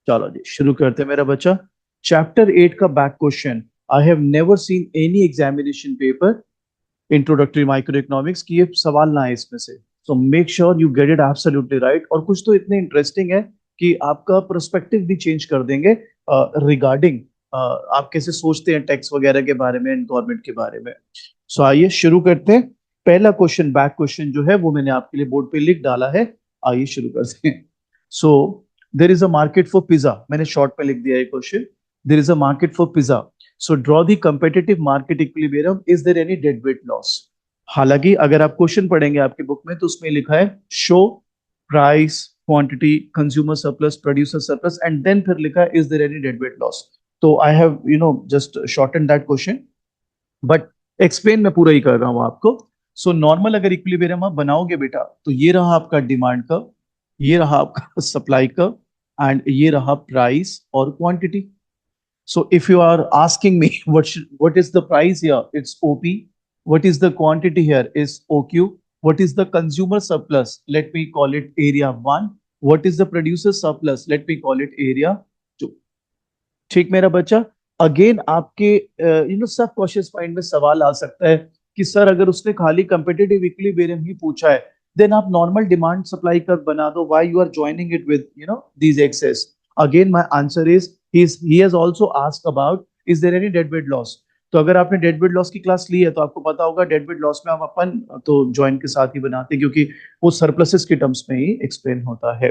चलो जी शुरू करते हैं मेरा बच्चा। चैप्टर 8 का back question. I have never seen any examination paper introductory micro economics की ये सवाल ना है इसमें से। So make sure you get it absolutely right. और कुछ तो इतने इंटरेस्टिंग है कि आपका पर्सपेक्टिव भी चेंज कर देंगे रिगार्डिंग आप कैसे सोचते हैं टैक्स वगैरह के बारे में एंड गवर्नमेंट के बारे में। सो आइए शुरू करते हैं। पहला क्वेश्चन बैक क्वेश्चन जो है वो मैंने आपके लिए बोर्ड पे लिख डाला है। आइए शुरू करते हैं। So there is a market for pizza, मैंने शॉर्ट में लिख दिया है question. There is a market for pizza, so draw the competitive market equilibrium, is there any dead weight loss. हालांकि अगर आप क्वेश्चन पढ़ेंगे आपके बुक में तो उसमें लिखा है show price quantity consumer surplus producer surplus and then फिर लिखा है is there any dead weight loss. तो I have just shorten that question, but explain मैं पूरा ही कर रहा हूं आपको। सो नॉर्मल अगर इक्विलिब्रियम आप बनाओगे बेटा तो ये रहा आपका डिमांड कर्व, ये रहा आपका सप्लाई कर्व एंड ये रहा प्राइस और quantity. So if you are asking me what is the price here, it's OP. What is the quantity here is OQ. What is the consumer surplus? Let me call it area 1. What is the producer surplus? Let me call it area 2. ठीक मेरा बच्चा। Again आपके सब questions mind में सवाल आ सकता है कि सर अगर उसने खाली कंपेटिटिव इक्विलिब्रियम ही पूछा है देन आप नॉर्मल डिमांड सप्लाई कर्व बना दो, why you are joining it with these axes. Again my answer is he has also asked about is there any dead weight loss। तो अगर आपने डेड वेट लॉस की class ली है तो आपको पता होगा डेड वेट लॉस में हम अपन तो जॉइंट के साथ ही बनाते हैं क्योंकि वो सरप्लसेस के टर्म्स में ही एक्सप्लेन होता है।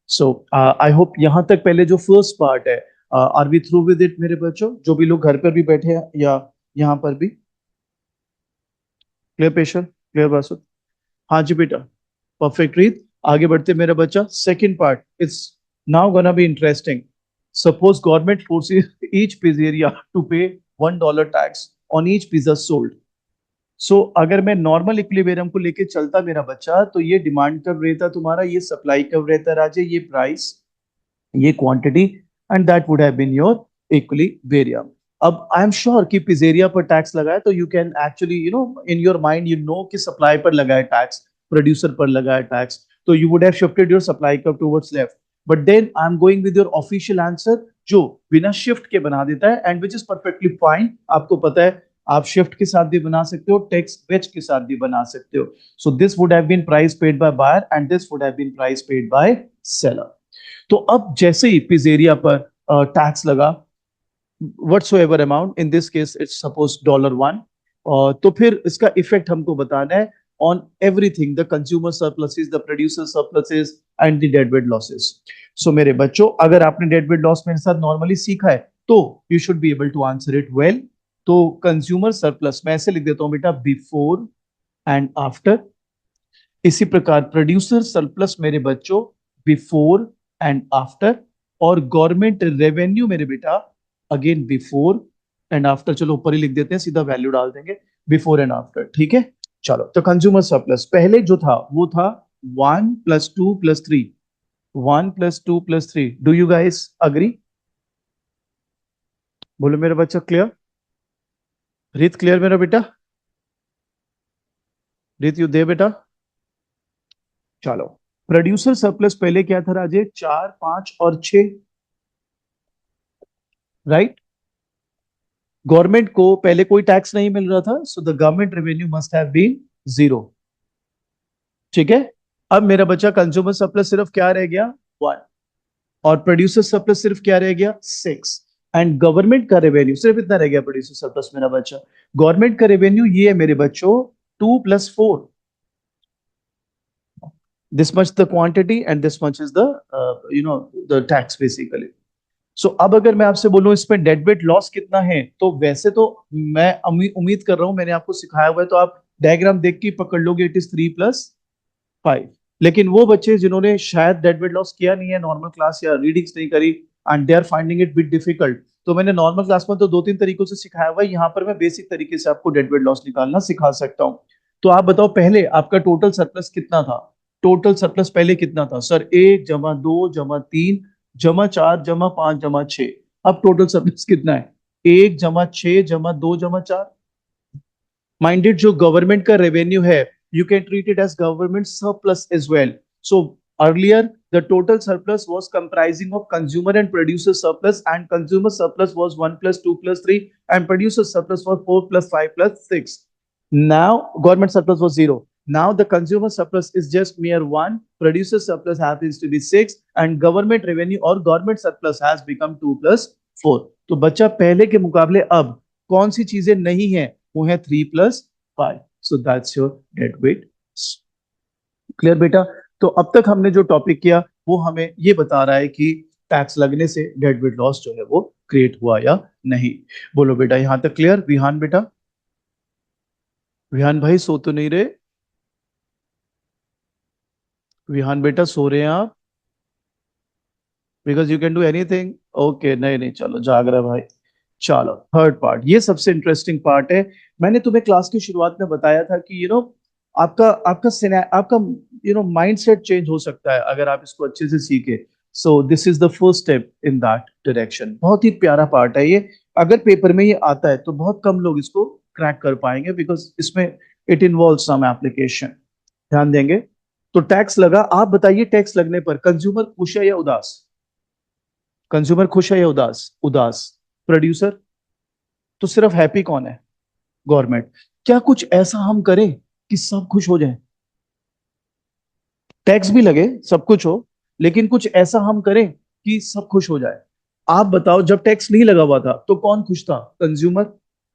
सो आई होप यहाँ तक पहले जो फर्स्ट पार्ट है are we through with it मेरे बच्चों, जो भी लोग घर पर भी बैठे हैं या यहाँ पर भी। Clear patient, clear Basu? हाँ जी बेटा, परफेक्ट रीत। आगे बढ़ते मेरा बच्चा। Second part it's now gonna be interesting. Suppose government forces each pizzeria to pay $1 tax on each pizza sold. So अगर मैं नॉर्मल इक्विलिब्रियम को लेके चलता मेरा बच्चा तो ये डिमांड कर्व रहता तुम्हारा, ये सप्लाई कर्व रहता राजे, ये प्राइस, ये quantity and that would have been your equilibrium. अब आई एम श्योर कि पिज्जेरिया पर टैक्स लगा है तो you can actually in your mind कि सप्लाई पर लगा है टैक्स, प्रोड्यूसर पर लगा है टैक्स, तो you would have shifted your supply curve towards left. But then I am going with your official answer जो बिना शिफ्ट के बना देता है and which is perfectly fine. आपको पता है आप शिफ्ट के साथ भी बना सकते हो, टेक्स्ट वेज के साथ भी बना सकते हो। So this would have been price paid by buyer and this would have been price paid by seller. तो अब जैसे ही पिज्जेरिया पर टैक्स लगा whatsoever amount, in this case it's suppose $1, तो फिर इसका इफेक्ट हमको बताना है on everything, the consumer surpluses, the producer surpluses and the deadweight losses। so मेरे बच्चों अगर आपने deadweight loss मेरे साथ नॉर्मली सीखा है तो you should be able to answer it well। तो कंज्यूमर सरप्लस मैं ऐसे लिख देता हूं बेटा, बिफोर एंड आफ्टर। इसी प्रकार प्रोड्यूसर सरप्लस मेरे बच्चों बिफोर एंड आफ्टर। और गवर्नमेंट रेवेन्यू मेरे बेटा अगेन बिफोर एंड आफ्टर। चलो ऊपर ही लिख देते हैं, सीधा वैल्यू डाल देंगे बिफोर एंड आफ्टर। ठीक है, चलो तो कंज्यूमर सरप्लस पहले जो था वो था 1 + 2 + 3, 1 + 2 + 3। Do you guys agree? बोलो मेरा बच्चा, क्लियर? रीत क्लियर मेरा बेटा? रीत यू दे बेटा? चलो प्रोड्यूसर सरप्लस पहले क्या था राजे, 4, 5 और 6, राइट। गवर्नमेंट को पहले कोई टैक्स नहीं मिल रहा था, so the government revenue must have been 0। ठीक है, अब मेरा बच्चा कंज्यूमर सरप्लस सिर्फ क्या रह गया, 1, और प्रोड्यूसर सरप्लस सिर्फ क्या रह गया, 6। एंड गवर्नमेंट का रेवेन्यू सिर्फ इतना रह गया प्रोड्यूसर सरप्लस मेरा बच्चा। गवर्नमेंट का रेवेन्यू ये है मेरे बच्चों 2 + 4, this much the quantity and this much is the the tax basically। सो अब अगर मैं आपसे बोलूं इसमें डेड वेट लॉस कितना है, तो वैसे तो मैं उम्मीद कर रहा हूं मैंने आपको सिखाया हुआ है तो आप डायग्राम देख के पकड़ लोगे, इट इज 3 + 5। लेकिन वो बच्चे जिन्होंने शायद डेड वेट लॉस किया नहीं है नॉर्मल क्लास या रीडिंग्स नहीं करी and they are finding it bit difficult, तो मैंने नॉर्मल क्लास में तो 2-3 तरीकों से सिखाया हुआ है, यहाँ पर मैं बेसिक तरीके से आपको डेड वेट लॉस निकालना सिखा सकता हूँ। तो आप बताओ पहले आपका टोटल सरप्लस कितना था? टोटल सरप्लस पहले कितना था सर? 1 + 2 + 3 + 4 + 5 + 6। अब टोटल सरप्लस कितना है? 1 + 6 + 2 + 4। माइंडेड जो गवर्नमेंट का रेवेन्यू है, you can treat it as government surplus as well. So Earlier, the total surplus was comprising of consumer and producer surplus, and consumer surplus was 1 plus 2 plus 3, and producer surplus was 4 plus 5 plus 6. Now, government surplus was 0. Now, the consumer surplus is just mere 1, producer surplus happens to be 6, and government revenue or government surplus has become 2 plus 4. तो बच्चा पहले के मुकाबले अब कौन सी चीजें नहीं है, वो है 3 plus 5. So that's your dead weight. Clear बेटा? तो अब तक हमने जो टॉपिक किया वो हमें ये बता रहा है कि टैक्स लगने से डेड वेट लॉस जो है वो क्रिएट हुआ या नहीं. बोलो बेटा, यहां तक क्लियर? विहान बेटा, विहान भाई सो तो नहीं रहे? विहान बेटा सो रहे हैं आप? Because you can do anything. Okay, नहीं नहीं, चलो जाग रहा है भाई. चलो थर्ड पार्ट, ये सबसे इंटरेस्टिंग पार्ट है. मैंने तुम्हें क्लास की शुरुआत में बताया था कि आपका आपका माइंड सेट चेंज हो सकता है अगर आप इसको अच्छे से सीखे. So this is the first step in that direction. बहुत ही प्यारा पार्ट है ये. अगर पेपर में ये आता है तो बहुत कम लोग इसको क्रैक कर पाएंगे, बिकॉज इसमें इट इन्वॉल्व सम एप्लीकेशन. ध्यान देंगे. तो टैक्स लगा. आप बताइए, टैक्स लगने पर कंज्यूमर खुश है या उदास? कंज्यूमर खुश है या उदास? उदास. प्रोड्यूसर? तो सिर्फ हैप्पी कौन है? गवर्नमेंट. क्या कुछ ऐसा हम करें कि सब खुश हो जाए? टैक्स भी लगे, सब कुछ हो, लेकिन कुछ ऐसा हम करें कि सब खुश हो जाए. आप बताओ, जब टैक्स नहीं लगा हुआ था तो कौन खुश था? कंज्यूमर?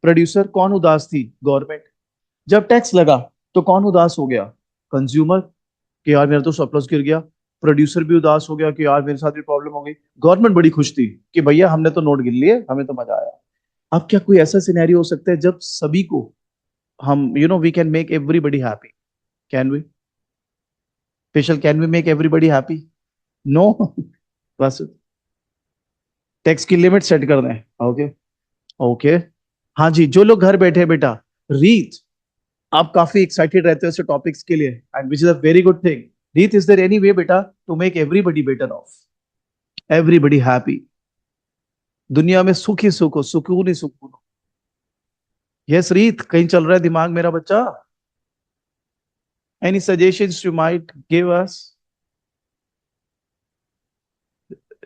प्रोड्यूसर? कौन उदास थी? गवर्नमेंट. जब टैक्स लगा तो कौन उदास हो गया? कंज्यूमर, कि यार मेरा तो सरप्लस गिर गया. प्रोड्यूसर भी उदास हो गया कि यार मेरे साथ भी प्रॉब्लम हो गई. गवर्नमेंट बड़ी खुश थी कि भैया हमने तो नोट गिन लिए, हमें तो मजा आया. अब क्या कोई ऐसा सिनेरियो हो सकता है जब सभी को हम we can make everybody happy? Can we? Special, can we make everybody happy? No. बस टैक्स की लिमिट सेट कर दें. ओके. ओके. हाँ जी, जो लोग घर बैठे हैं बेटा, रीत, आप काफी एक्साइटेड रहते हो ऐसे टॉपिक्स के लिए, and which is a very good thing. Reet, is there any way बेटा to make everybody better off, everybody happy? दुनिया में सुख ही सुख हो, सुकून ही सुकून हो. यस रीत, कहीं चल रहा है दिमाग मेरा बच्चा? Any suggestions you might give us?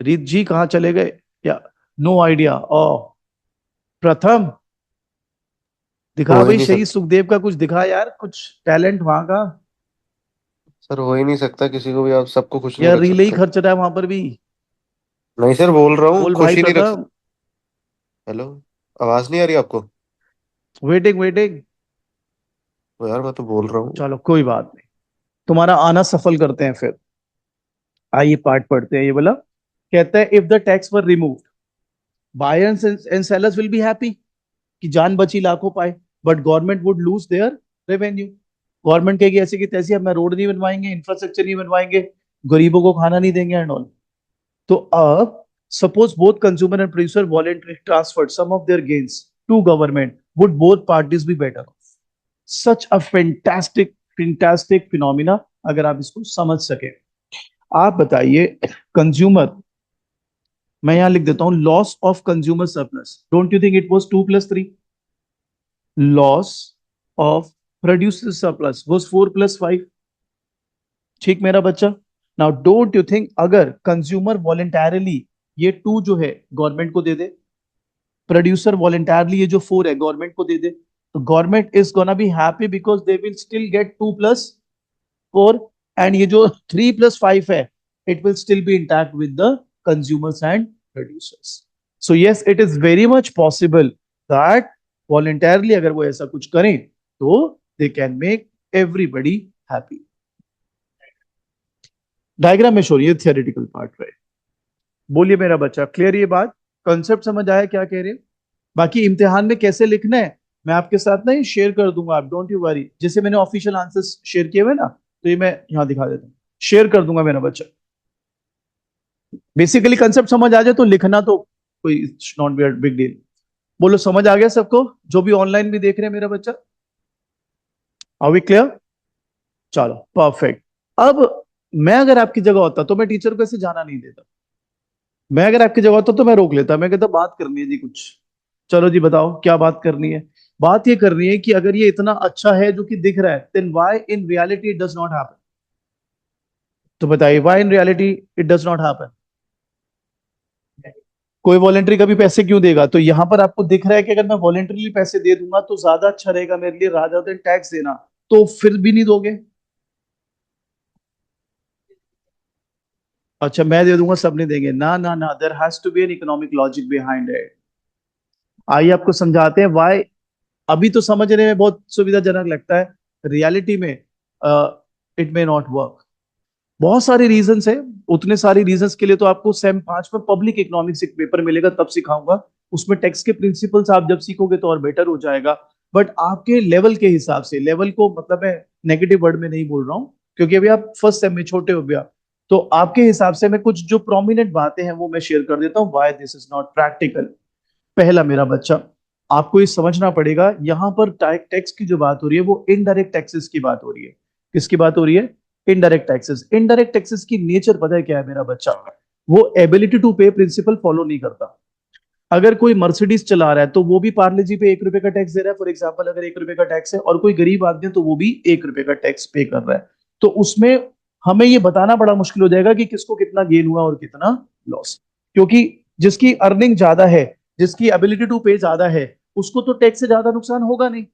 रीत जी कहाँ चले गए? या नो आइडिया? ओ, प्रथम दिखा हो ही भाई, नहीं शहीद सकता सुखदेव का कुछ दिखा यार, कुछ टैलेंट वहां का. सर, हो ही नहीं सकता किसी को भी आप सबको खुश नहीं यार रख रीले ही सकते. खर्च रहा है वहां पर भी. नहीं सर, बोल रहा हूँ बोल खुश भाई ही नहीं रख सकते. प्रथम. हेलो, आवाज नहीं आ रही आपको? Waiting waiting. तो यार मैं तो बोल रहा हूँ. चलो कोई बात नहीं, तुम्हारा आना सफल करते हैं फिर. आइए पार्ट पढ़ते हैं. ये बोला, कहता है if the tax were remove, buyers and sellers will be happy, कि जान बची लाखों पाए, but government would lose their revenue. Government कहेगी ऐसे की तैसी, अब मैं रोड नहीं बनवाएंगे, इंफ्रास्ट्रक्चर नहीं बनवाएंगे, गरीबों को खाना नहीं देंगे एंड ऑल. तो अब suppose both consumer and producer voluntarily transferred some of their gains to government, would both parties be better off? Such a fantastic phenomena, अगर आप इसको समझ सके. आप बताइए, कंज्यूमर, मैं यहां लिख देता हूं loss of consumer surplus. Don't you think it was 2 plus 3? Loss of producer surplus was 4 plus 5. ठीक मेरा बच्चा? नाउ डोंट यू थिंक अगर कंज्यूमर वॉलेंटरली ये 2 जो है गवर्नमेंट को दे दे, प्रोड्यूसर वॉलेंटरली ये जो 4 है गवर्नमेंट को दे दे, तो government is gonna be happy because they will still get 2 plus 4, and ये जो 3 plus 5 है, it will still be intact with the consumers and producers. So yes, it is very much possible that voluntarily अगर वो ऐसा कुछ करें तो they can make everybody happy. Diagram में शो, ये थियोरेटिकल पार्ट रहे. बोलिए मेरा बच्चा, क्लियर ये बात? कॉन्सेप्ट समझ आया क्या कह रहे हैं? बाकी इम्तिहान में कैसे लिखना है मैं आपके साथ ना ये शेयर कर दूंगा, आप डोंट यू वरी. जैसे मैंने ऑफिशियल आंसर्स शेयर किए हुए ना, तो ये मैं यहाँ दिखा देता हूँ, शेयर कर दूंगा मेरा बच्चा. बेसिकली कंसेप्ट समझ आ जाए तो लिखना तो कोई नॉट बी बिग डील. बोलो समझ आ गया सबको, जो भी ऑनलाइन भी देख रहे हैं मेरा बच्चा? Are we clear? चलो परफेक्ट. अब मैं अगर आपकी जगह होता तो मैं टीचर को ऐसे जाना नहीं देता. मैं अगर आपकी जगह होता तो मैं रोक लेता, मैं कहता बात करनी है जी कुछ. चलो जी बताओ क्या बात करनी है. बात ये करनी है कि अगर ये इतना अच्छा है जो कि दिख रहा है, then why in reality it does not happen? तो बताइए why in reality it does not happen? कोई वॉलेंटरी कभी पैसे क्यों देगा? तो यहां पर आपको दिख रहा है कि अगर मैं वॉलेंटरीली पैसे दे दूंगा तो ज्यादा अच्छा रहेगा मेरे लिए रादर देन टैक्स देना। तो फिर भी नहीं दोगे? अच्छा, मैं दे दूंगा सब नहीं देंगे? ना ना ना, there has to be an economic logic behind it. आइए आपको समझाते हैं व्हाई। अभी तो समझने में बहुत सुविधाजनक लगता है, रियलिटी में इट मे नॉट वर्क। बहुत सारे रीजंस है। उतने सारे रीजंस के लिए तो आपको सेम 5 में पब्लिक इकोनॉमिक्स एक पेपर मिलेगा तब सिखाऊंगा। उसमें टैक्स के प्रिंसिपल्स आप जब सीखोगे तो और बेटर हो जाएगा। बट आपके लेवल के हिसाब से, लेवल को मतलब मैं नेगेटिव वर्ड में नहीं बोल रहा हूँ, क्योंकि अभी आप फर्स्ट सेम में छोटे हो गया। तो आपके हिसाब से मैं कुछ जो प्रोमिनेंट बातें हैं वो मैं शेयर कर देता हूँ, why this is not practical. पहला मेरा बच्चा, आपको ये समझना पड़ेगा, यहां पर टैक्स की जो बात हो रही है वो इनडायरेक्ट टैक्सेस की बात हो रही है। किसकी बात हो रही है? Indirect taxes. इनडायरेक्ट टैक्सेस की नेचर पता है क्या है मेरा बच्चा? वो एबिलिटी टू पे प्रिंसिपल फॉलो नहीं करता। अगर कोई मर्सिडीज चला रहा है तो वो भी पार्ले जी पे 1 रुपए का टैक्स दे रहा है, फॉर एग्जाम्पल, अगर 1 रुपए का टैक्स है, और कोई गरीब आदमी है तो वो भी 1 रुपए का टैक्स पे कर रहा है। तो उसमें हमें ये बताना बड़ा मुश्किल हो जाएगा कि किसको कितना गेन हुआ और कितना लॉस। क्योंकि जिसकी अर्निंग ज्यादा है, जिसकी एबिलिटी टू पे ज्यादा है, उसको तो टैक्स से ज्यादा नुकसान होगा नहीं।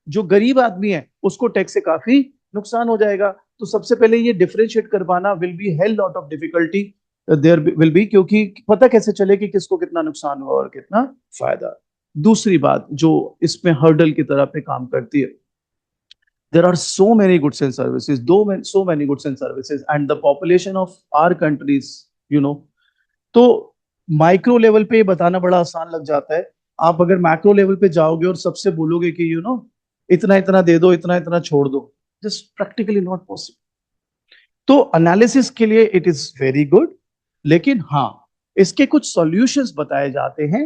जो गरीब आदमी है उसको टैक्स से काफी नुकसान हो जाएगा। तो सबसे पहले ये डिफरेंशिएट कर पाना will be hell lot of difficulty there will be, क्योंकि पता कैसे चले कि किसको कितना नुकसान हुआ और कितना फायदा। दूसरी बात जो इसमें हर्डल की तरह पे काम करती है, there are so many goods and services, so many goods and services, and the population of our countries, you know, तो माइक्रो लेवल पे ये बताना बड़ा आसान लग जाता है। आप अगर मैक्रो लेवल पे जाओगे और सबसे बोलोगे कि इतना इतना दे दो, इतना इतना छोड़ दो, जस्ट प्रैक्टिकली नॉट पॉसिबल। तो एनालिसिस के लिए इट इज वेरी गुड, लेकिन हाँ, इसके कुछ सॉल्यूशंस बताए जाते हैं।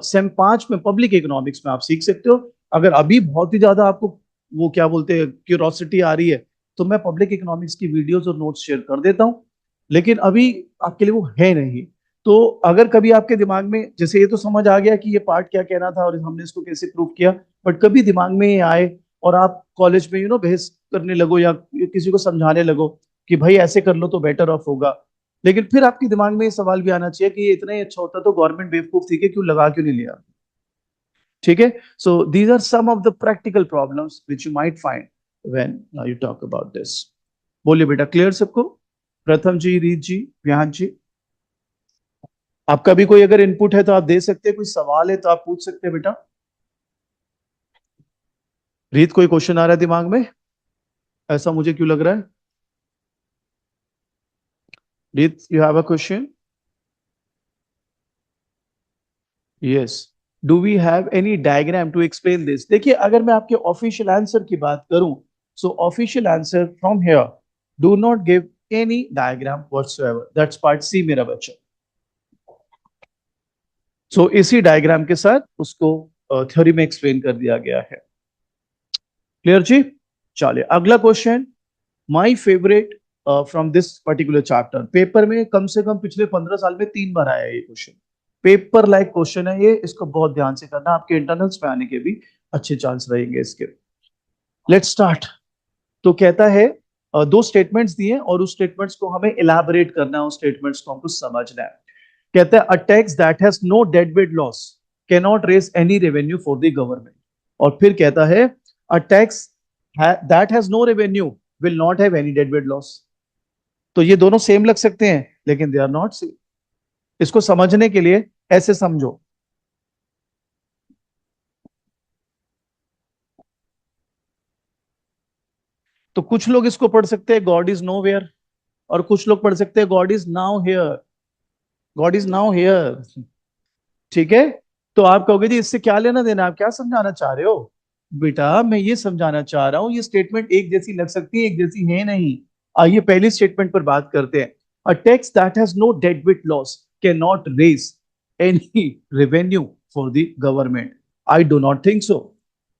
सेम 5 में पब्लिक इकोनॉमिक्स में आप सीख सकते हो। अगर अभी बहुत ही ज्यादा आपको वो क्या बोलते हैं क्यूरोसिटी आ रही है, तो मैं पब्लिक इकोनॉमिक्स की वीडियोस और नोट्स शेयर कर देता हूँ। लेकिन अभी आपके लिए वो है नहीं। तो अगर कभी आपके दिमाग में, जैसे ये तो समझ आ गया कि ये पार्ट क्या कहना था और हमने इसको कैसे प्रूव किया, बट कभी दिमाग में ये आए और आप कॉलेज में बहस करने लगो या किसी को समझाने लगो कि भाई ऐसे कर लो तो बेटर ऑफ होगा, लेकिन फिर आपके दिमाग में ये सवाल भी आना चाहिए कि ये इतना ही अच्छा होता तो गवर्नमेंट बेवकूफ थी कि क्यों लगा क्यों नहीं लिया? ठीक है। So these are some of the practical problems which you might find when you talk about this. बोलिए बेटा, क्लियर सबको? प्रथम जी, रीत जी, विहान जी, आपका भी कोई अगर इनपुट है तो आप दे सकते हैं, कोई सवाल है तो आप पूछ सकते हैं बेटा। रीत, कोई क्वेश्चन आ रहा है दिमाग में? ऐसा मुझे क्यों लग रहा है। Reet, you have a question? Yes. Do we have any diagram to explain this? देखिए, अगर मैं आपके ऑफिशियल आंसर की बात करूं, so official answer from here, do not give any diagram whatsoever, that's part C मेरा बच्चा। सो इसी डायग्राम के साथ उसको थ्योरी में एक्सप्लेन कर दिया गया है। क्लियर जी? चलिए अगला question, my favourite from this particular chapter. Paper में कम से कम पिछले 15 साल में 3 बार आया है ये क्वेश्चन। पेपर लाइक क्वेश्चन है ये, इसको बहुत ध्यान से करना, आपके इंटरनल्स में आने के भी अच्छे चांस रहेंगे इसके। Let's start. तो कहता है, दो स्टेटमेंट्स दिए और उस स्टेटमेंट्स को हमें इलाबोरेट करना है, उस स्टेटमेंट्स को हमको समझना है। कहता है, a tax that has no deadweight loss can not raise any revenue for the government. और फिर कहता है, a tax that has no revenue will not have any deadweight loss. तो ये दोनों सेम लग सकते हैं लेकिन दे आर नॉट सेम। इसको समझने के लिए ऐसे समझो। तो कुछ लोग इसको पढ़ सकते हैं गॉड इज नो वेयर, और कुछ लोग पढ़ सकते हैं God is now here. God is now here. ठीक है। तो आप कहोगे जी इससे क्या लेना देना, आप क्या समझाना चाह रहे हो? बेटा मैं ये समझाना चाह रहा हूं, ये स्टेटमेंट एक जैसी लग सकती है, एक जैसी है नहीं। आइए पहली स्टेटमेंट पर बात करते हैं। A tax that has no deadweight loss can not raise any revenue for the government. I do not think so.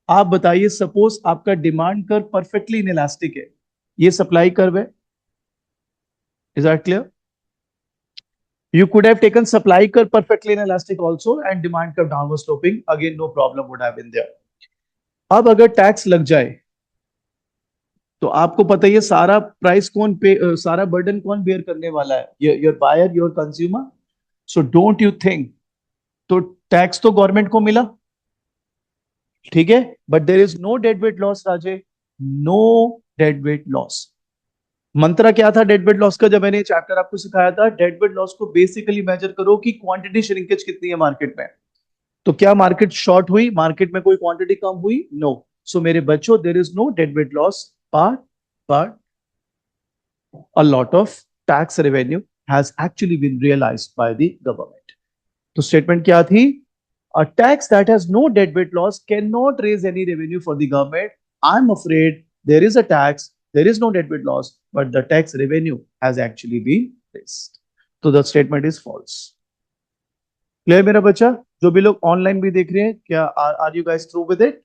आप बताइए, सपोज आपका डिमांड कर परफेक्टली इनइलास्टिक है, ये सप्लाई कर्व है, is that clear? You could have taken supply curve perfectly inelastic also and demand curve downward sloping. Again, no problem would have been there. अब अगर tax लग जाए तो आपको पता ही है सारा प्राइस कौन पे, सारा बर्डन कौन बेयर करने वाला है, your buyer, your consumer. So don't you think, तो टैक्स तो गवर्नमेंट को मिला, ठीक है, but there is no dead weight loss Raje, no dead weight loss. मंत्रा क्या था डेड वेट लॉस का? जब मैंने चैप्टर आपको सिखाया था, डेड वेट लॉस को बेसिकली मेजर करो कि क्वांटिटी श्रिंकेज कितनी है मार्केट में. तो क्या मार्केट शॉर्ट हुई, मार्केट में कोई क्वांटिटी कम हुई? नो. सो मेरे बच्चों, there is no dead weight loss, but a lot of tax revenue has actually been realized by the government. तो स्टेटमेंट क्या थी? A tax that has no deadweight loss cannot raise any revenue for the government. I'm afraid there is a tax, there is no deadweight loss, but the tax revenue has actually been raised. So the statement is false. Clear मेरा बच्चा? जो भी लोग online भी देख रहे हैं, क्या are you guys through with it?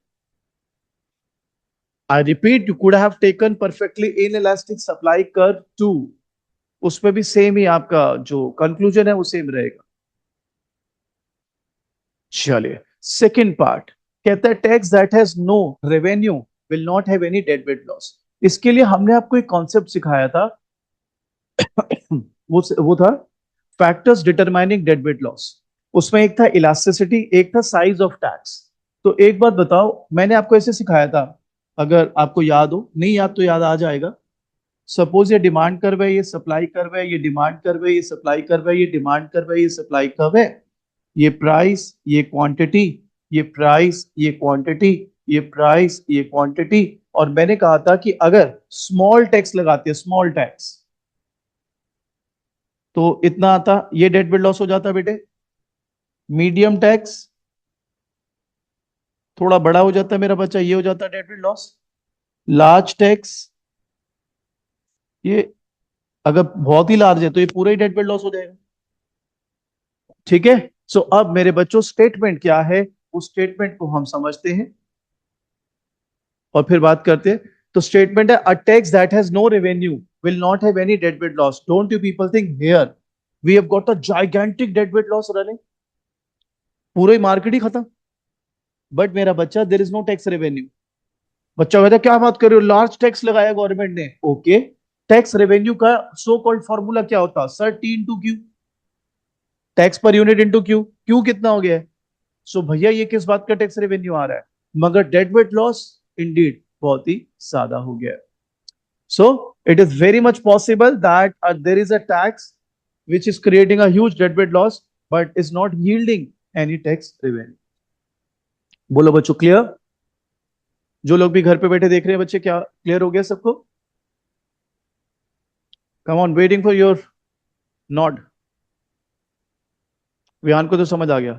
I repeat, you could have taken perfectly inelastic supply curve too. उसमें भी सेम ही आपका जो कंक्लूजन है वो सेम रहेगा. चलिए, सेकेंड पार्ट कहता है tax that has no revenue will not have any dead weight loss. इसके लिए हमने आपको एक कॉन्सेप्ट सिखाया था. वो था factors determining dead weight loss. उसमें एक था इलास्टिसिटी, एक था साइज ऑफ टैक्स. तो एक बात बताओ, मैंने आपको ऐसे सिखाया था, अगर आपको याद हो, नहीं याद तो याद आ जाएगा. सपोज ये डिमांड कर्व है, ये सप्लाई कर्व है, ये डिमांड कर्व है, ये सप्लाई कर्व है, ये डिमांड कर्व है, ये सप्लाई कर्व है, ये प्राइस, ये क्वांटिटी, ये प्राइस, ये क्वांटिटी, ये प्राइस, ये क्वांटिटी. और मैंने कहा था कि अगर स्मॉल टैक्स लगाते हैं, स्मॉल टैक्स, तो इतना आता, ये डेड वेट लॉस हो जाता बेटे. मीडियम टैक्स थोड़ा बड़ा हो जाता है मेरा बच्चा, ये हो जाता है dead weight loss. Large tax, ये अगर बहुत ही लार्ज है तो ये पूरा ही डेड वेट लॉस हो जाएगा. ठीक है. सो अब मेरे बच्चों स्टेटमेंट क्या है, उस स्टेटमेंट को हम समझते हैं और फिर बात करते हैं. तो स्टेटमेंट है a tax that has no revenue will not have any dead weight loss. Don't you people think here we have got a gigantic dead weight loss running, पूरी मार्केट ही खत्म. बट मेरा बच्चा, there is no tax revenue. बच्चा कहता है क्या बात कर रहे हो, लार्ज टैक्स लगाया गवर्नमेंट ने. ओके, टैक्स रेवेन्यू का सो कॉल्ड फॉर्मूला क्या होता है? Sir T into Q, tax per unit into Q. Q कितना हो गया है? सो भैया ये किस बात का टैक्स रेवेन्यू आ रहा है? मगर डेड वेट लॉस इंडीड बहुत ही ज्यादा हो गया है. So it is very much possible that there is a tax which is creating a huge deadweight loss but is not yielding any tax revenue. बोलो बच्चों, क्लियर? जो लोग भी घर पे बैठे देख रहे हैं बच्चे, क्या क्लियर हो गया सबको? Come on, waiting for your nod. Vihaan को तो समझ आ गया,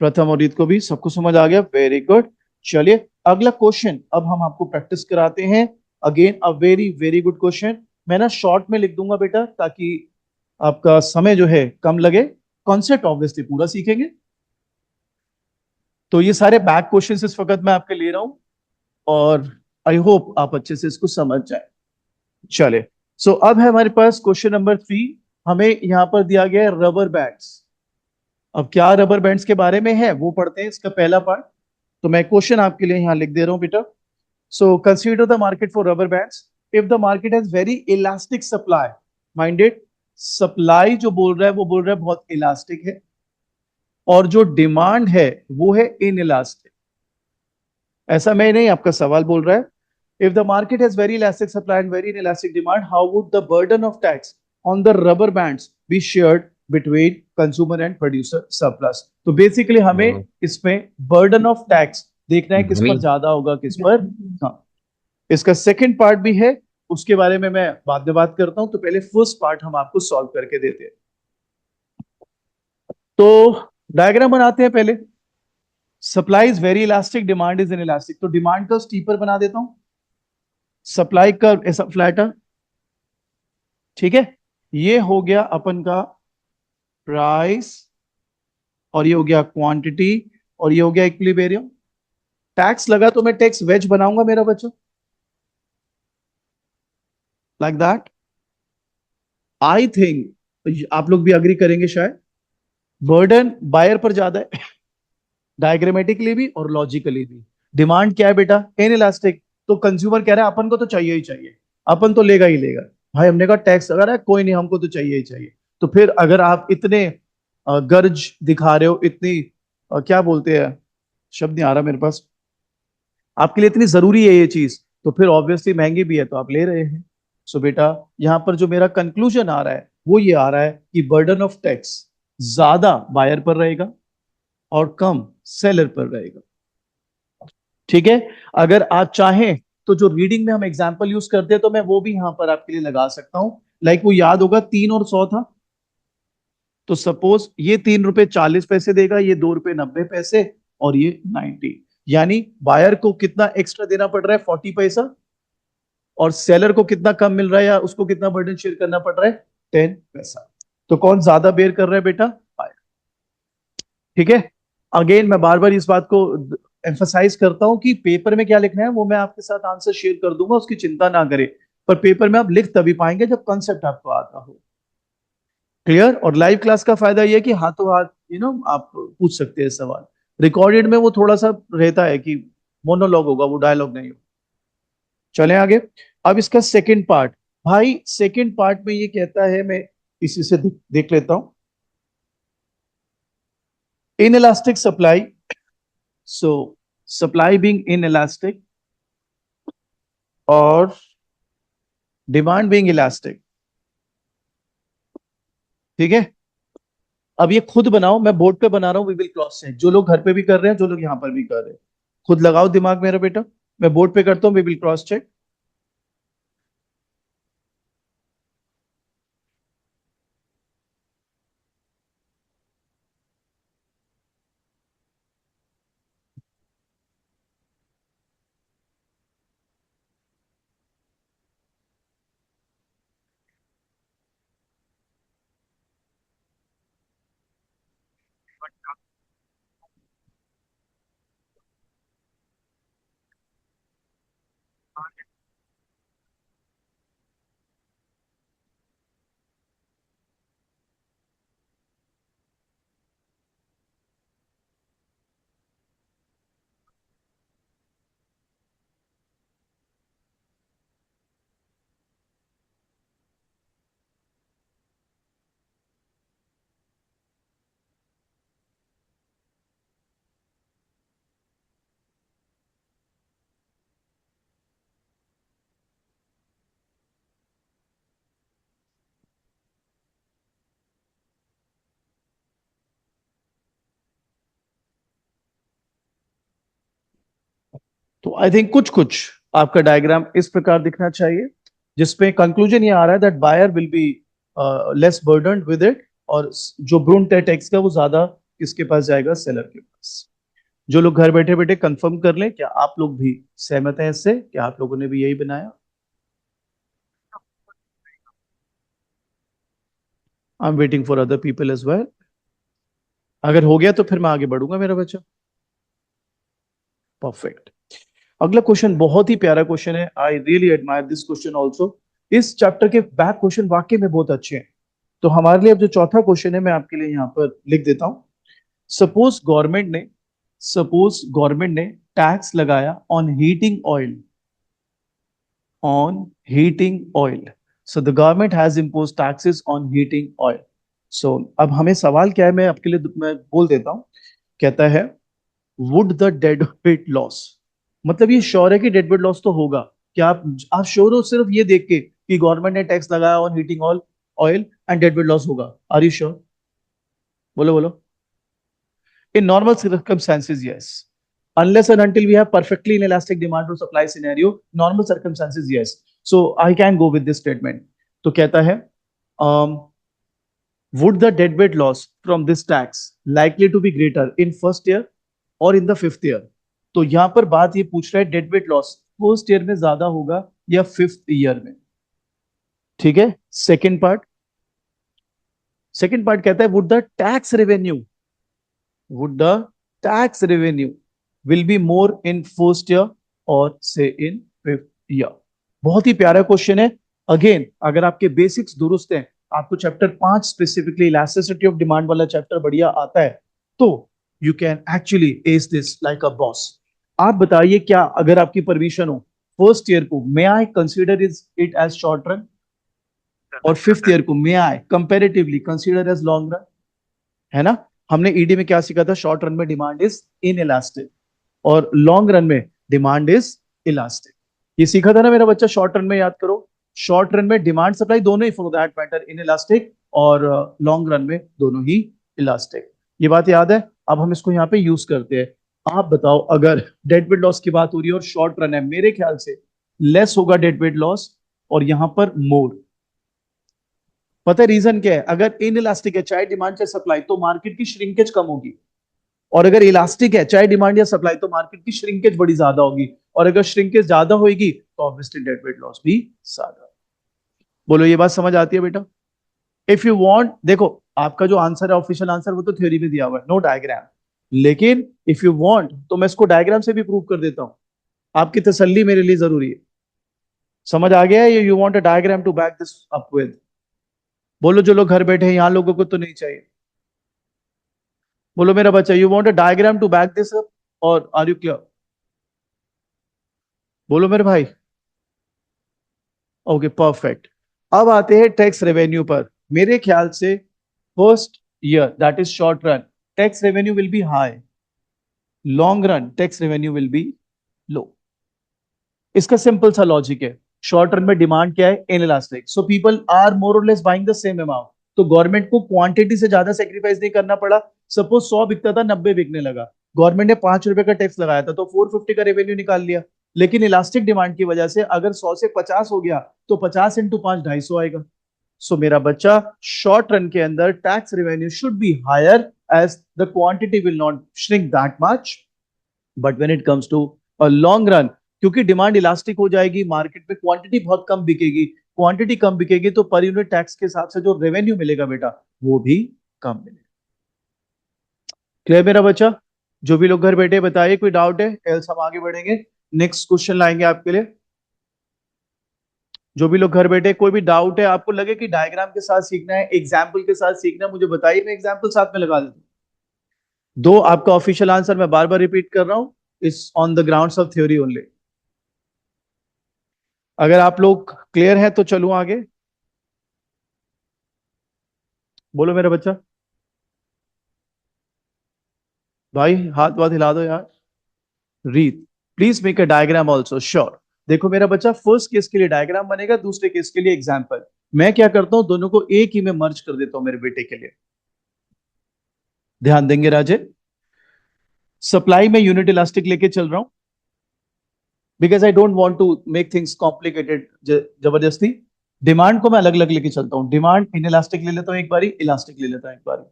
प्रथम और रीत को भी सबको समझ आ गया. Very good. चलिए अगला क्वेश्चन अब हम आपको प्रैक्टिस कराते हैं. Again a very very good question. मैं ना शॉर्ट में लिख दूंगा बेटा, ताकि आपका समय जो है कम लगे. कॉन्सेप्ट ऑब्वियसली पूरा सीखेंगे. तो ये सारे बैक क्वेश्चंस इस वक्त मैं आपके ले रहा हूं और आई होप आप अच्छे से इसको समझ जाए. चले, सो अब है हमारे पास क्वेश्चन नंबर 3. हमें यहां पर दिया गया है रबर बैंड्स. अब क्या रबर बैंड्स के बारे में है वो पढ़ते हैं, इसका पहला पार्ट. तो मैं क्वेश्चन आपके लिए यहां लिख दे रहा हूं बेटा. So consider the market for rubber bands. If the market has very elastic supply, minded, supply जो बोल रहा है वो बोल रहा है बहुत इलास्टिक है, और जो डिमांड है वो है इन इलास्टिक. ऐसा मैं नहीं, आपका सवाल बोल रहा है. If the market has very elastic supply and very elastic demand, how would the burden of tax on the rubber bands be shared between consumer and producer surplus. तो बेसिकली हमें इसमें बर्डन ऑफ टैक्स देखना है, किस पर ज्यादा होगा, किस पर. हाँ, इसका सेकंड पार्ट भी है, उसके बारे में मैं बाद में बात करता हूं. तो पहले फर्स्ट पार्ट हम आपको सॉल्व करके देते हैं. तो डायग्राम बनाते हैं पहले. Supply is very elastic, demand is in elastic. तो डिमांड का स्टीपर बना देता हूं, सप्लाई कर्व ऐसा फ्लैटर. ठीक है, ये हो गया अपन का प्राइस, और ये हो गया क्वांटिटी, और ये हो गया इक्विलिब्रियम. टैक्स लगा तो मैं टैक्स वेज बनाऊंगा मेरा बच्चों, लाइक दैट. आई थिंक आप लोग भी अग्री करेंगे शायद. बर्डन बायर पर ज्यादा है, डायग्रामेटिकली भी और लॉजिकली भी. डिमांड क्या है बेटा? In elastic. तो कंज्यूमर कह रहा है अपन को तो चाहिए ही चाहिए, अपन तो लेगा ही लेगा। भाई हमने कहा टैक्स अगर है कोई नहीं, हमको तो चाहिए ही चाहिए। तो फिर अगर आप इतने गर्ज दिखा रहे हो, इतनी क्या बोलते हैं, शब्द नहीं आ रहा मेरे पास, आपके लिए इतनी जरूरी है ये चीज, तो फिर ऑब्वियसली महंगी भी है तो आप ले रहे हैं। सो बेटा यहाँ पर जो मेरा कंक्लूजन आ रहा है वो ये आ रहा है कि बर्डन ऑफ टैक्स ज्यादा बायर पर रहेगा और कम सेलर पर रहेगा। ठीक है। अगर आप चाहें तो जो रीडिंग में हम एग्जांपल यूज करते हैं तो मैं वो भी यहां पर आपके लिए लगा सकता हूं। लाइक वो याद होगा 3 और 100 था, तो सपोज ये 3 रुपए 40 पैसे देगा, ये 2 रुपए 90 पैसे, और ये 90। यानी बायर को कितना एक्स्ट्रा देना पड़ रहा है, 40 पैसा, और सेलर को कितना कम मिल रहा है या उसको कितना बर्डन शेयर करना पड़ रहा है, 10 पैसा। तो कौन ज्यादा बेयर कर रहा है बेटा, बायर। ठीक है। अगेन मैं बार बार इस बात को एम्फसाइज करता हूं कि पेपर में क्या लिखना है वो मैं आपके साथ आंसर शेयर कर दूंगा, उसकी चिंता ना करें। पर पेपर में आप लिख तभी पाएंगे जब कॉन्सेप्ट आपको आता हो। क्लियर। और लाइव क्लास का फायदा यह है कि हाथों हाथ आप पूछ सकते हैं सवाल। रिकॉर्डेड में वो थोड़ा सा रहता है कि मोनोलॉग होगा, वो डायलॉग नहीं होगा। चलें आगे। अब इसका सेकंड पार्ट, भाई सेकंड पार्ट में ये कहता है, मैं इसी से देख लेता हूं। इनइलास्टिक सप्लाई, सो सप्लाई बीइंग इनइलास्टिक और डिमांड बीइंग इलास्टिक। ठीक है। अब ये खुद बनाओ, मैं बोर्ड पे बना रहा हूं, वी विल क्रॉस चेक। जो लोग घर पे भी कर रहे हैं, जो लोग यहां पर भी कर रहे हैं, खुद लगाओ दिमाग मेरा बेटा। मैं बोर्ड पे करता हूं, वी विल क्रॉस चेक। तो आई थिंक कुछ कुछ आपका डायग्राम इस प्रकार दिखना चाहिए, जिसपे कंक्लूजन ये आ रहा है that buyer will be less burdened with it, और जो ब्रूनट है टैक्स का वो ज्यादा किसके पास जाएगा, सेलर के पास। जो लोग घर बैठे बैठे कंफर्म कर लें, क्या आप लोग भी सहमत हैं इससे, क्या आप लोगों ने भी यही बनाया? I am waiting for other people as well. अगर हो गया तो फिर मैं आगे बढ़ूंगा मेरा बच्चा। परफेक्ट। अगला क्वेश्चन बहुत ही प्यारा क्वेश्चन है, I really admire this question also. इस चैप्टर के बैक क्वेश्चन वाकई में बहुत अच्छे हैं। तो हमारे लिए अब जो चौथा क्वेश्चन है मैं आपके लिए यहाँ पर लिख देता हूं। सपोज गवर्नमेंट ने सपोज गवर्नमेंट ने टैक्स लगाया on heating oil, on heating oil. So the government has imposed taxes on heating oil. So अब हमें सवाल क्या है, मैं आपके लिए मैं बोल देता हूं। कहता है would the dead weight loss, मतलब ये श्योर है कि डेड वेट लॉस तो होगा। क्या आप श्योर हो सिर्फ ये देख के कि गवर्नमेंट ने टैक्स लगाया on heating oil oil and dead weight loss होगा? Are you sure? बोलो बोलो। In normal circumstances, yes. Unless and until we have perfectly inelastic demand to supply scenario, normal circumstances, yes. So I can go with this statement. तो कहता है, um, would the deadweight loss from this tax likely to be greater in first year or in the fifth year? तो यहां पर बात ये पूछ रहा है डेडवेट लॉस फर्स्ट ईयर में ज्यादा होगा या फिफ्थ ईयर में। ठीक है। सेकेंड पार्ट कहता है would the tax revenue would the tax revenue will be more in first year or say in fifth year? बहुत ही प्यारा क्वेश्चन है। अगेन अगर आपके बेसिक्स दुरुस्त हैं, आपको chapter 5 specifically elasticity of demand वाला चैप्टर बढ़िया आता है, तो you can actually S this like a boss. आप बताइए क्या, अगर आपकी परमिशन हो, फर्स्ट ईयर को may I consider it as short run, और फिफ्थ ईयर को may I comparatively consider as long run, है ना? हमने ईडी में क्या सीखा था? शॉर्ट रन में डिमांड इज इन इलास्टिक और लॉन्ग रन में डिमांड इज इलास्टिक। ये सीखा था ना मेरा बच्चा? शॉर्ट रन में याद करो, शॉर्ट रन में डिमांड सप्लाई दोनों ही for that matter inelastic, और लॉन्ग रन में दोनों ही इलास्टिक। ये बात याद है? अब हम इसको यहाँ पे यूज करते हैं। आप बताओ, अगर डेड वेट लॉस की बात हो रही है और शॉर्ट रन है, मेरे ख्याल से लेस होगा डेड वेट लॉस और यहां पर मोर। पता है रीजन क्या है? अगर इन इलास्टिक है, चाहे डिमांड चाहे सप्लाई, तो मार्केट की श्रिंकेज कम होगी, और अगर इलास्टिक है, चाहे डिमांड या सप्लाई, तो मार्केट की श्रिंकेज बड़ी ज्यादा होगी, और अगर श्रिंकेज ज्यादा होगी तो ऑब्वियसली डेड वेट लॉस भी ज्यादा। बोलो ये बात समझ आती है बेटा? इफ यू वांट, देखो आपका जो आंसर है ऑफिशियल आंसर, वो तो थ्योरी में दिया हुआ है, नो डायग्राम, लेकिन इफ यू वांट तो मैं इसको डायग्राम से भी प्रूव कर देता हूं। आपकी तसल्ली मेरे लिए जरूरी है। समझ आ गया है? You want a diagram to back this up with? बोलो जो लोग घर बैठे हैं, यहां लोगों को तो नहीं चाहिए। बोलो मेरा बच्चा, you want a diagram to back this up, और आर यू क्लियर? बोलो मेरे भाई। Okay perfect. अब आते हैं टैक्स रेवेन्यू पर। मेरे ख्याल से first year that is short run, tax revenue will be high, long run tax revenue will be low. इसका सिंपल सा लॉजिक है, शॉर्ट रन में डिमांड क्या है? Inelastic, so people are more or less buying the same amount, तो government को quantity से ज्यादा सेक्रीफाइस नहीं करना पड़ा। सपोज 100 बिकता था, 90 बिकने लगा, गवर्नमेंट ने 5 रुपए का टैक्स लगाया था तो 450 का रेवेन्यू निकाल लिया। लेकिन इलास्टिक डिमांड की वजह से अगर 100 से 50 हो गया तो 50 इंटू 5 250 आएगा। सो मेरा बच्चा, शॉर्ट रन के अंदर tax revenue should be higher as the quantity will not shrink that much, but when it comes to a long run, क्योंकि डिमांड इलास्टिक हो जाएगी, मार्केट में क्वांटिटी बहुत कम बिकेगी, क्वांटिटी कम बिकेगी तो पर यूनिट टैक्स के हिसाब से जो रेवेन्यू मिलेगा बेटा, वो भी कम मिलेगा। क्लियर मेरा बच्चा? जो भी लोग घर बैठे बताइए, कोई डाउट है? एल्स हम आगे बढ़ेंगे, नेक्स्ट क्वेश्चन लाएंगे आपके लिए। जो भी लोग घर बैठे, कोई भी डाउट है, आपको लगे कि डायग्राम के साथ सीखना है, एग्जाम्पल के साथ सीखना है, मुझे बताइए, मैं एग्जाम्पल साथ में लगा देता हूँ। दो आपका ऑफिशियल आंसर मैं बार बार रिपीट कर रहा हूं, इस on the grounds of theory only. अगर आप लोग क्लियर हैं तो चलूं आगे। बोलो मेरा बच्चा। भाई हाथ वाथ हिला दो यार। रीत, please make a diagram also. Sure. देखो मेरा बच्चा, फर्स्ट केस के लिए डायग्राम बनेगा, दूसरे केस के लिए एग्जाम्पल। मैं क्या करता हूं, दोनों को एक ही में मर्ज कर देता हूं मेरे बेटे के लिए। ध्यान देंगे राजे। सप्लाई में यूनिट इलास्टिक लेके चल रहा हूं, because I don't want to make things complicated जबरदस्ती। डिमांड को मैं अलग अलग लेके चलता हूं, डिमांड इन इलास्टिक ले लेता हूं एक बारी, इलास्टिक ले लेता हूं एक बारी।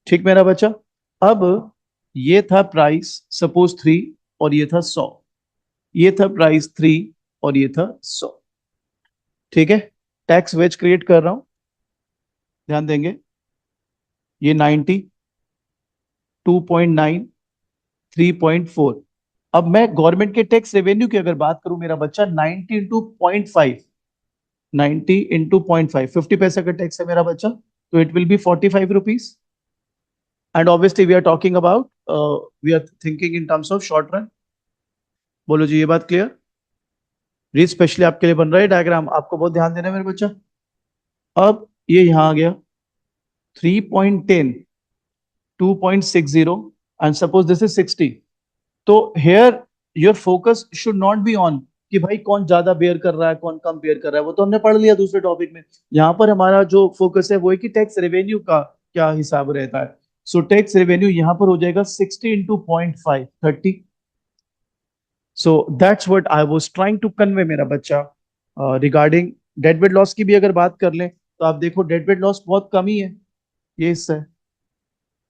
ठीक मेरा बच्चा? अब ये था प्राइस सपोज 3, और ये था 100, ये था प्राइस 3 और ये था 100। ठीक है, टैक्स वेज क्रिएट कर रहा हूं, ध्यान देंगे। ये 90, 2.9, 3.4। अब मैं गवर्नमेंट के टैक्स रेवेन्यू की अगर बात करूं मेरा बच्चा, 90 इंटू 0.5, 90 इंटू 0.5, 50 पैसे का टैक्स है मेरा बच्चा, तो it will be 45 rupees. And obviously we are talking about, we are thinking in terms of short run. बोलो जी, ये बात क्लियर? री स्पेशली आपके लिए बन रहा है डायग्राम, आपको बहुत ध्यान देना है मेरे बच्चा। अब ये यहां आ गया 3.10, 2.60, एंड सपोज दिस इज 60। तो here your focus should not be on कि भाई कौन ज्यादा बेयर कर रहा है, कौन कम बेयर कर रहा है, वो तो हमने पढ़ लिया दूसरे टॉपिक में। यहाँ पर हमारा जो फोकस है वो है कि टैक्स रेवेन्यू का क्या हिसाब रहता है। सो टैक्स रेवेन्यू यहाँ पर हो जाएगा 60 into 0.5, 30। So that's what I was trying to convey मेरा बच्चा। रिगार्डिंग डेडवेट लॉस की भी अगर बात कर लें तो आप देखो डेडवेट लॉस बहुत कम ही है, ये हिस्सा है,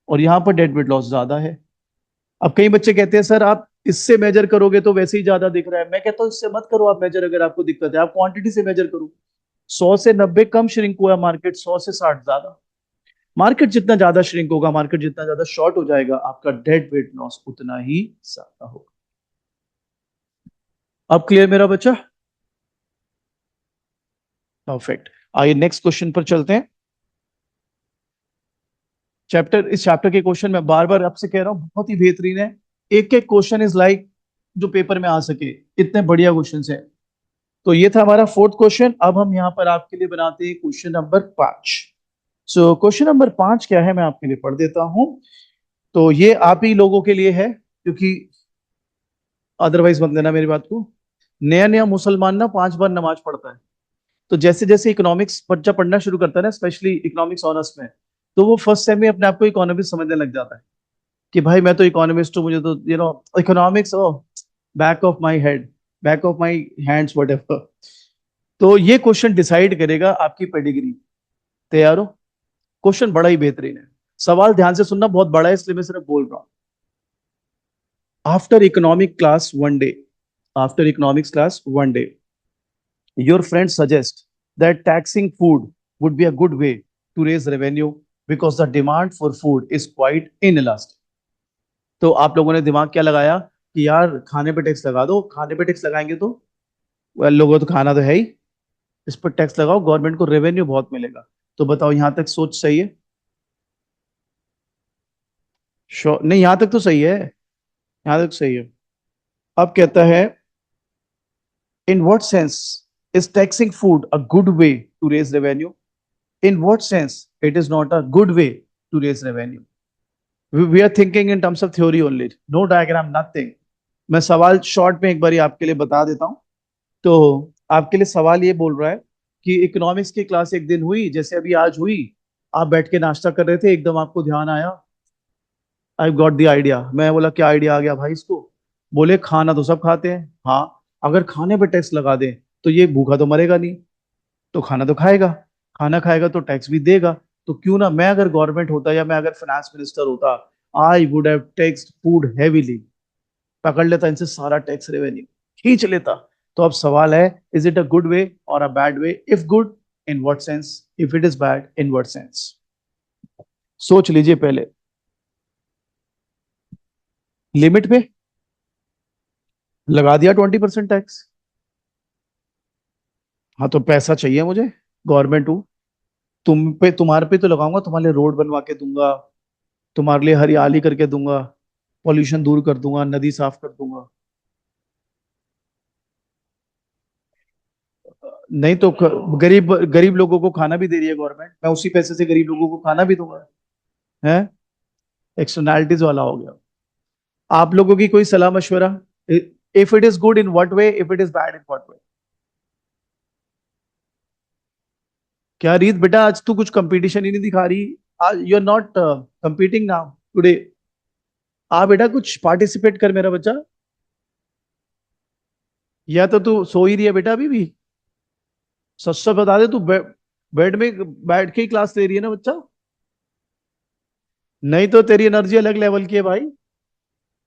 और यहाँ पर डेडवेट लॉस ज्यादा है। अब कई बच्चे कहते हैं सर आप इससे मेजर करोगे तो वैसे ही ज्यादा दिख रहा है। मैं कहता हूं इससे मत करो आप मेजर, अगर आपको दिक्कत है आप क्वांटिटी से मेजर करो। 100 से 90 कम श्रिंक हुआ मार्केट, 100 से 60 ज्यादा। मार्केट जितना ज्यादा श्रिंक होगा, मार्केट जितना ज्यादा शॉर्ट हो जाएगा, आपका डेड वेट लॉस उतना ही ज्यादा होगा। अब क्लियर मेरा बच्चा? परफेक्ट। आइए नेक्स्ट क्वेश्चन पर चलते हैं। इस चैप्टर के क्वेश्चन में बार बार आपसे कह रहा हूं बहुत ही बेहतरीन है। एक एक क्वेश्चन इज लाइक जो पेपर में आ सके, इतने बढ़िया क्वेश्चन हैं। तो ये था हमारा फोर्थ क्वेश्चन। अब हम यहाँ पर आपके लिए बनाते हैं question number 5। So question number 5 क्या है, मैं आपके लिए पढ़ देता हूँ। तो ये आप ही लोगों के लिए है, क्योंकि अदरवाइज मत लेना मेरी बात को। नया नया मुसलमान ना 5 बार नमाज पढ़ता है। तो जैसे जैसे इकोनॉमिक्स बच्चा पढ़ना शुरू करता है ना, स्पेशली इकोनॉमिक्स ऑनर्स में, तो वो फर्स्ट सेम में अपने आप को इकोनॉमिक्स समझने लग जाता है कि भाई मैं तो इकोनॉमिस्ट हूँ, मुझे तो economics back of my head, back of my hands what. तो ये क्वेश्चन डिसाइड करेगा आपकी पेडिग्री। तैयार हो? क्वेश्चन बड़ा ही बेहतरीन है। सवाल ध्यान से सुनना, बहुत बड़ा है इसलिए मैं सिर्फ बोल रहा हूं। After economic class one day, after economics class one day, your friends suggest that taxing food would be a good way to raise revenue because the demand for food is quite inelastic. तो आप लोगों ने दिमाग क्या लगाया कि यार खाने पे टैक्स लगा दो, खाने पे टैक्स लगाएंगे तो लोगों को तो खाना तो है ही, इस पर टैक्स लगाओ, गवर्नमेंट को रेवेन्यू बहुत मिलेगा। तो बताओ यहां तक सोच सही है? नहीं, यहां तक तो सही है, यहां तक सही है। अब कहता है, in what sense is taxing food a good way to raise revenue? In what sense it is not a good way to raise revenue? We are thinking in terms of theory only, no diagram, nothing. मैं सवाल short में एक बार आपके लिए बता देता हूँ। तो आपके लिए सवाल ये बोल रहा है कि इकोनॉमिक्स की क्लास एक दिन हुई, जैसे अभी आज हुई, आप बैठ के नाश्ता कर रहे थे, एकदम आपको ध्यान आया, आई गॉट द आइडिया। मैं बोला क्या आइडिया आ गया भाई इसको? बोले खाना तो सब खाते हैं, हाँ, अगर खाने पे टैक्स लगा दें तो ये भूखा तो मरेगा नहीं, तो खाना तो खाएगा, खाना खाएगा तो टैक्स भी देगा। तो क्यों ना, मैं अगर गवर्नमेंट होता या मैं अगर फाइनेंस मिनिस्टर होता, I would have taxed food heavily, पकड़ लेता इनसे सारा टैक्स रेवेन्यू, खींच लेता। तो अब सवाल है, is it a good way or a bad way? If good, in what sense? If it is bad, in what sense? सोच लीजिए पहले। लिमिट पे लगा दिया 20% टैक्स, हाँ तो पैसा चाहिए मुझे, गवर्नमेंट हूँ, तुम पे, तुम्हारे पे तो लगाऊंगा, तुम्हारे लिए रोड बनवा के दूंगा, तुम्हारे लिए हरियाली करके दूंगा, पॉल्यूशन दूर कर दूंगा, नदी साफ कर दूंगा। नहीं तो गरीब गरीब लोगों को खाना भी दे रही है गवर्नमेंट, मैं उसी पैसे से गरीब लोगों को खाना भी दूंगा। है, एक्सटर्नैलिटीज वाला हो गया। आप लोगों की कोई सलाह मशवरा? If it is good in what way, if it is bad in what way? क्या रीत बेटा, आज तू कुछ कंपटीशन ही नहीं दिखा रही, आज you are not competing now today. आ बेटा कुछ पार्टिसिपेट कर मेरा बच्चा, या तो तू सो ही रही है बेटा अभी भी? सच सच बता दे, तू बेड में बैठ के ही क्लास ले रही है ना बच्चा? नहीं तो तेरी एनर्जी अलग लेवल की है भाई।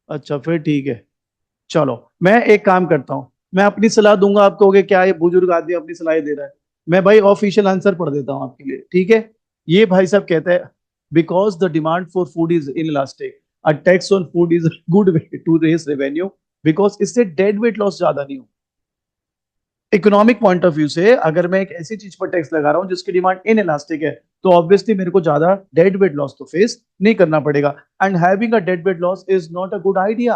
अच्छा फिर ठीक है, चलो मैं एक काम करता हूँ, मैं अपनी सलाह दूंगा, आप कहोगे क्या ये बुजुर्ग आदमी अपनी सलाह दे रहा है। मैं भाई ऑफिशियल आंसर पढ़ देता हूँ आपके लिए, ठीक है? ये भाई साहब कहते हैं, because the demand for food is inelastic, a tax on food is good way to raise revenue, because इससे डेड वेट लॉस ज्यादा नहीं हो। इकोनॉमिक पॉइंट ऑफ व्यू से अगर मैं एक ऐसी चीज पर टैक्स लगा रहा हूं जिसकी डिमांड इन इलास्टिक है, तो ऑब्वियसली मेरे को ज्यादा डेड वेट लॉस तो फेस नहीं करना पड़ेगा। And having a dead weight loss is not a good idea.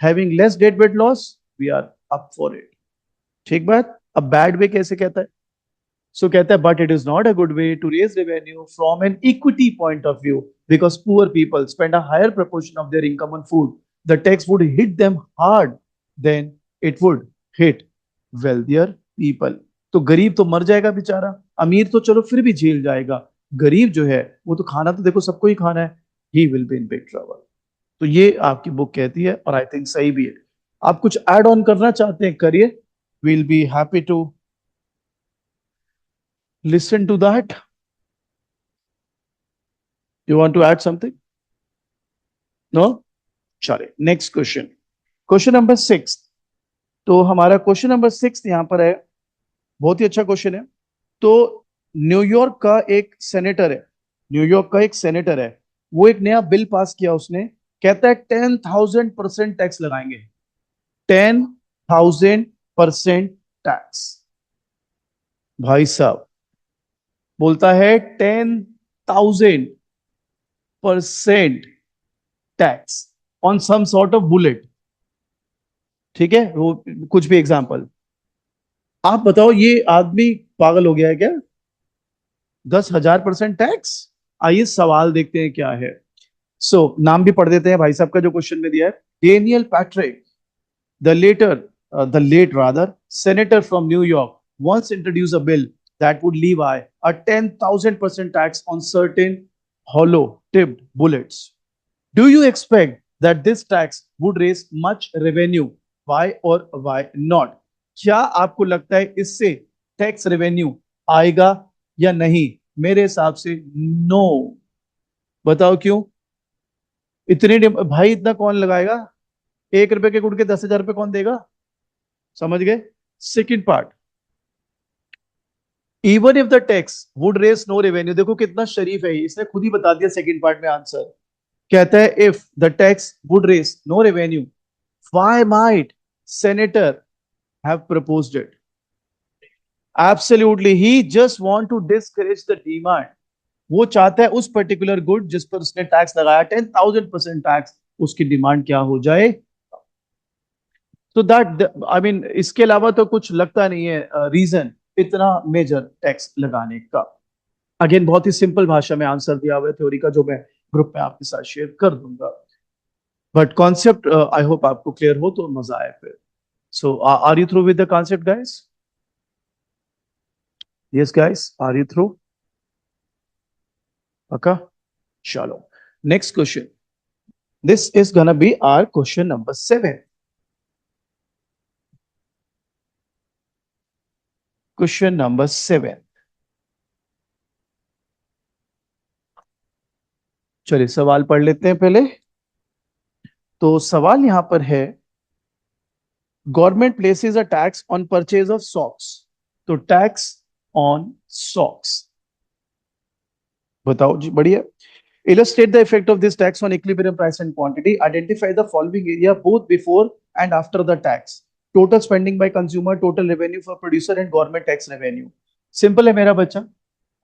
Having less dead weight loss, we are up for it. ठीक बात। अब बैड वे कैसे कहता है? सो कहता है, but it is not a good way to raise revenue from an equity point of view, because poor people spend a higher proportion of their income on food, the tax would hit them hard than it would hit wealthier people. तो गरीब तो मर जाएगा बेचारा, अमीर तो चलो फिर भी झेल जाएगा, गरीब जो है वो तो खाना तो देखो सबको ही खाना है, he will be in big trouble. तो ये आपकी बुक कहती है और आई थिंक सही भी है। आप कुछ ऐड ऑन करना चाहते हैं, करिए, we'll be happy to listen to that. You want to add something? No? चलिए नेक्स्ट क्वेश्चन, क्वेश्चन नंबर 6। तो हमारा क्वेश्चन नंबर 6 यहां पर है, बहुत ही अच्छा क्वेश्चन है। तो न्यूयॉर्क का एक सेनेटर है, न्यूयॉर्क का एक सेनेटर है, वो एक नया बिल पास किया उसने, कहता है 10,000% टैक्स लगाएंगे, 10,000% टैक्स। भाई साहब बोलता है 10,000% tax on some sort of bullet. ठीक है, वो कुछ भी एग्जाम्पल। आप बताओ ये आदमी पागल हो गया है क्या? 10,000% टैक्स। आइए सवाल देखते हैं क्या है। सो नाम भी पढ़ देते हैं भाई साहब का जो क्वेश्चन में दिया है। Daniel Patrick, the later, the late rather, senator from New York once introduced a bill that would levy a 10,000% tax on certain hollow-tipped bullets. Do you expect that this tax would raise much revenue? Why or why not? क्या आपको लगता है इससे tax revenue आएगा या नहीं? मेरे हिसाब से नो। बताओ क्यों? भाई इतना कौन लगाएगा? 1 रुपए के गुड़ के 10,000 रुपए कौन देगा? समझ गए? Second part, even if the tax would raise no revenue, देखो कितना शरीफ है ये, इसने खुद ही बता दिया सेकेंड पार्ट में आंसर। कहता है if the tax would raise no revenue, why might senator have proposed it? Absolutely, he just want to discourage the demand. वो चाहता है उस पर्टिकुलर गुड जिस पर उसने टैक्स लगाया 10,000% टैक्स, उसकी डिमांड क्या हो जाए। तो दैट आई मीन इसके अलावा तो कुछ लगता नहीं है रीजन इतना मेजर टैक्स लगाने का। अगेन बहुत ही सिंपल भाषा में आंसर दिया हुआ है थ्योरी का, जो मैं ग्रुप में आपके साथ शेयर कर दूंगा। बट कॉन्सेप्ट आई होप आपको क्लियर हो तो मजा आए फिर। So are you through with the concept guys? Yes guys, are you through? पक्का? चलो, next question. This is gonna be our question number 7। Question number 7। चलिए सवाल पढ़ लेते हैं पहले। तो सवाल यहां पर है, government places a tax on purchase of socks. तो टैक्स ऑन सॉक्स, बताओ जी, बढ़िया। Illustrate the effect of this tax on equilibrium price and quantity. Identify the following area both before and after the tax. Total spending by consumer, total revenue for producer and government tax revenue. Simple है मेरा बच्चा।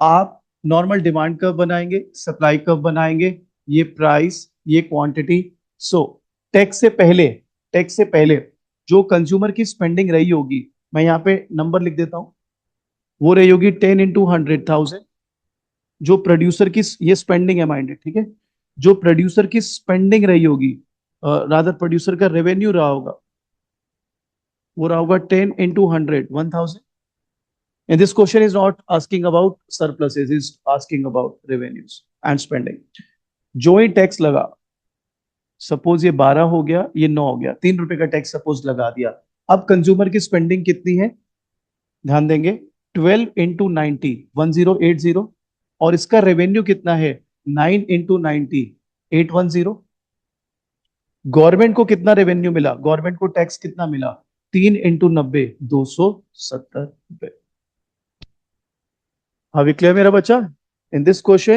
आप normal demand कब बनाएंगे, supply कब बनाएंगे, ये price, ये क्वांटिटी। सो टैक्स से पहले जो कंज्यूमर की स्पेंडिंग रही होगी, मैं यहाँ पे नंबर लिख देता हूं, वो रही होगी 10 into 100,000। जो प्रोड्यूसर की, ये स्पेंडिंग है माइंडेड, ठीक है, जो प्रोड्यूसर की स्पेंडिंग रही होगी, रादर प्रोड्यूसर का रेवेन्यू रहा होगा, वो रहा होगा 10 into 100, 1,000। And this question is not asking about surpluses, is asking about revenues and spending। जो ही टैक्स लगा, सपोज ये 12 हो गया, ये 9 हो गया, 3 रुपए का टैक्स सपोज लगा दिया। अब कंज्यूमर की स्पेंडिंग कितनी है, ध्यान देंगे, 12 into 90, 1080। और इसका रेवेन्यू कितना है, 9 into 90, 810। गवर्नमेंट को कितना रेवेन्यू मिला, गवर्नमेंट को टैक्स कितना मिला, 3 into 90, 270 रुपए। हाउ क्लियर मेरा बच्चा इन दिस क्वेश्चन?